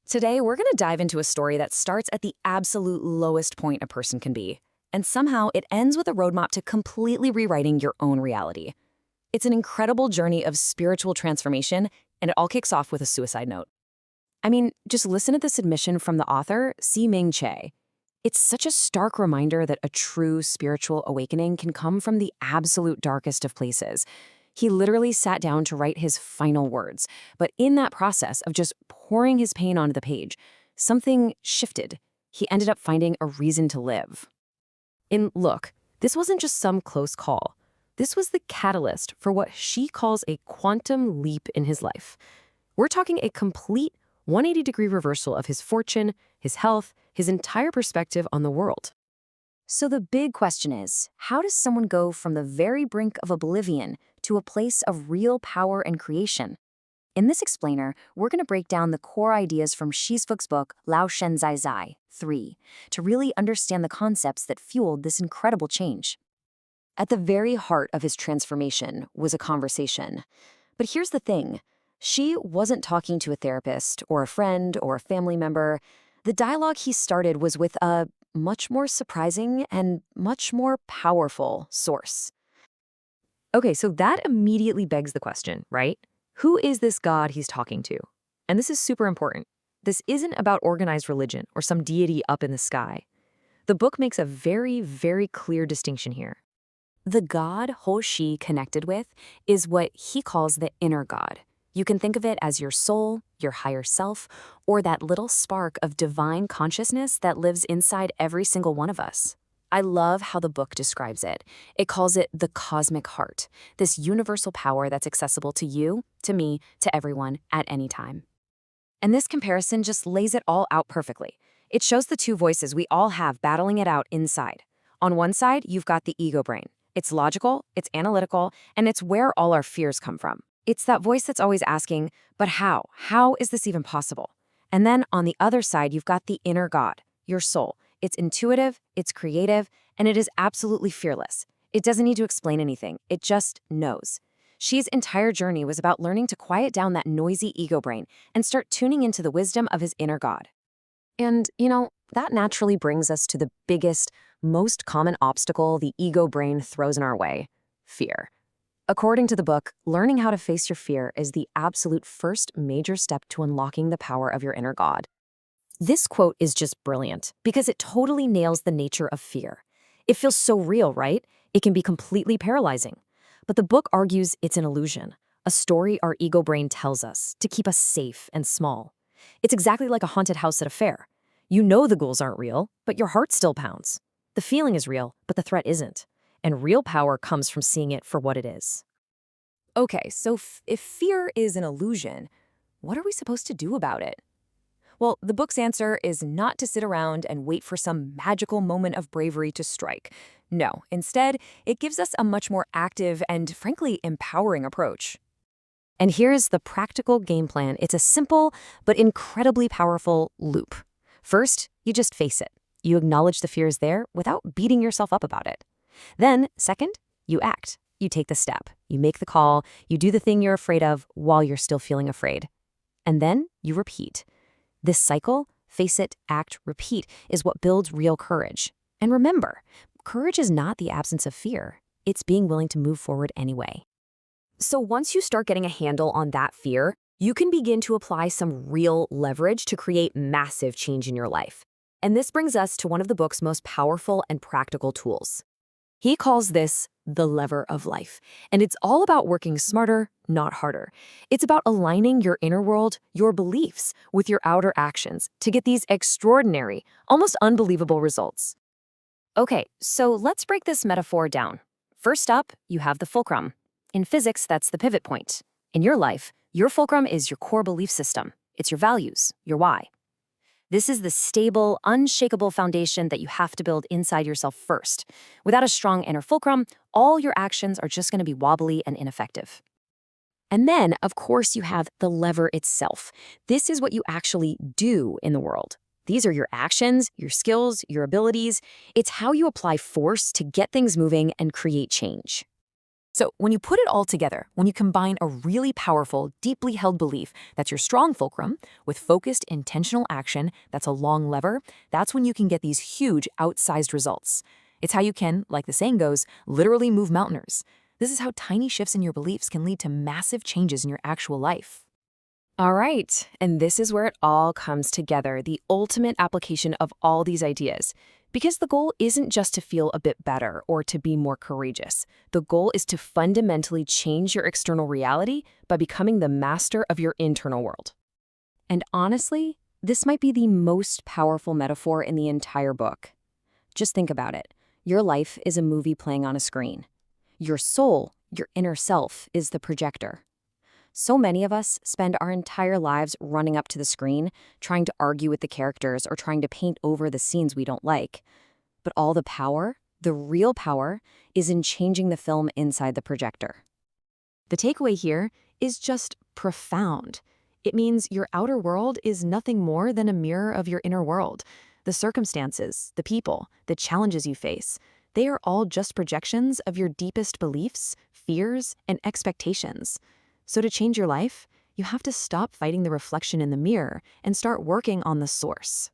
Today, we're going to dive into a story that starts at the absolute lowest point a person can be, and somehow it ends with a roadmap to completely rewriting your own reality. It's an incredible journey of spiritual transformation, and it all kicks off with a suicide note. I mean, just listen to this admission from the author, Si-Ming Che. It's such a stark reminder that a true spiritual awakening can come from the absolute darkest of places. He literally sat down to write his final words, but in that process of just pouring his pain onto the page, something shifted. He ended up finding a reason to live. And look, this wasn't just some close call. This was the catalyst for what she calls a quantum leap in his life. We're talking a complete 180-degree reversal of his fortune, his health, his entire perspective on the world. So the big question is, how does someone go from the very brink of oblivion to a place of real power and creation? In this explainer, we're going to break down the core ideas from Shizfuk's book, Lao Shen Zai Zai 3, to really understand the concepts that fueled this incredible change. At the very heart of his transformation was a conversation. But here's the thing. She wasn't talking to a therapist or a friend or a family member. The dialogue he started was with a much more surprising and much more powerful source. Okay, so that immediately begs the question, right? Who is this God he's talking to? And this is super important. This isn't about organized religion or some deity up in the sky. The book makes a very, very clear distinction here. The God Ho Shi connected with is what he calls the inner God. You can think of it as your soul, your higher self, or that little spark of divine consciousness that lives inside every single one of us. I love how the book describes it. It calls it the cosmic heart, this universal power that's accessible to you, to me, to everyone at any time. And this comparison just lays it all out perfectly. It shows the two voices we all have battling it out inside. On one side, you've got the ego brain. It's logical, it's analytical, and it's where all our fears come from. It's that voice that's always asking, but how? How is this even possible? And then on the other side, you've got the inner God, your soul. It's intuitive, it's creative, and it is absolutely fearless. It doesn't need to explain anything. It just knows. She's entire journey was about learning to quiet down that noisy ego brain and start tuning into the wisdom of his inner God. And, that naturally brings us to the biggest, most common obstacle the ego brain throws in our way: fear. According to the book, learning how to face your fear is the absolute first major step to unlocking the power of your inner God. This quote is just brilliant because it totally nails the nature of fear. It feels so real, right? It can be completely paralyzing. But the book argues it's an illusion, a story our ego brain tells us to keep us safe and small. It's exactly like a haunted house at a fair. You know the ghouls aren't real, but your heart still pounds. The feeling is real, but the threat isn't. And real power comes from seeing it for what it is. Okay, so if fear is an illusion, what are we supposed to do about it? Well, the book's answer is not to sit around and wait for some magical moment of bravery to strike. No, instead, it gives us a much more active and, frankly, empowering approach. And here's the practical game plan. It's a simple but incredibly powerful loop. First, you just face it. You acknowledge the fear is there without beating yourself up about it. Then, second, you act. You take the step. You make the call. You do the thing you're afraid of while you're still feeling afraid. And then you repeat. This cycle, face it, act, repeat, is what builds real courage. And remember, courage is not the absence of fear. It's being willing to move forward anyway. So once you start getting a handle on that fear, you can begin to apply some real leverage to create massive change in your life. And this brings us to one of the book's most powerful and practical tools. He calls this the lever of life, and it's all about working smarter, not harder. It's about aligning your inner world, your beliefs, with your outer actions to get these extraordinary, almost unbelievable results. Okay, so let's break this metaphor down. First up, you have the fulcrum. In physics, that's the pivot point. In your life, your fulcrum is your core belief system. It's your values, your why. This is the stable, unshakable foundation that you have to build inside yourself first. Without a strong inner fulcrum, all your actions are just going to be wobbly and ineffective. And then, of course, you have the lever itself. This is what you actually do in the world. These are your actions, your skills, your abilities. It's how you apply force to get things moving and create change. So when you put it all together, when you combine a really powerful, deeply held belief that's your strong fulcrum with focused, intentional action that's a long lever, that's when you can get these huge, outsized results. It's how you can, like the saying goes, literally move mountainers. This is how tiny shifts in your beliefs can lead to massive changes in your actual life. All right, and this is where it all comes together, the ultimate application of all these ideas. Because the goal isn't just to feel a bit better or to be more courageous. The goal is to fundamentally change your external reality by becoming the master of your internal world. And honestly, this might be the most powerful metaphor in the entire book. Just think about it. Your life is a movie playing on a screen. Your soul, your inner self, is the projector. So many of us spend our entire lives running up to the screen, trying to argue with the characters or trying to paint over the scenes we don't like. But all the power, the real power, is in changing the film inside the projector. The takeaway here is just profound. It means your outer world is nothing more than a mirror of your inner world. The circumstances, the people, the challenges you face, they are all just projections of your deepest beliefs, fears, and expectations. So to change your life, you have to stop fighting the reflection in the mirror and start working on the source.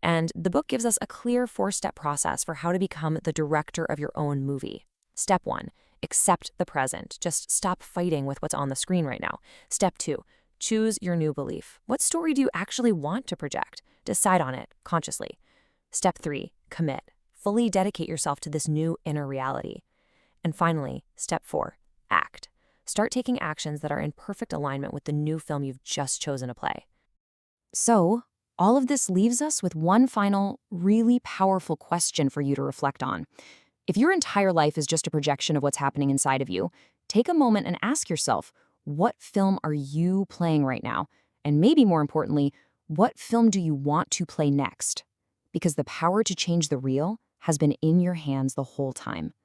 And the book gives us a clear 4-step process for how to become the director of your own movie. Step 1, accept the present. Just stop fighting with what's on the screen right now. Step 2, choose your new belief. What story do you actually want to project? Decide on it consciously. Step 3, commit. Fully dedicate yourself to this new inner reality. And finally, step 4, act. Start taking actions that are in perfect alignment with the new film you've just chosen to play. So, all of this leaves us with one final, really powerful question for you to reflect on. If your entire life is just a projection of what's happening inside of you, take a moment and ask yourself, what film are you playing right now? And maybe more importantly, what film do you want to play next? Because the power to change the real has been in your hands the whole time.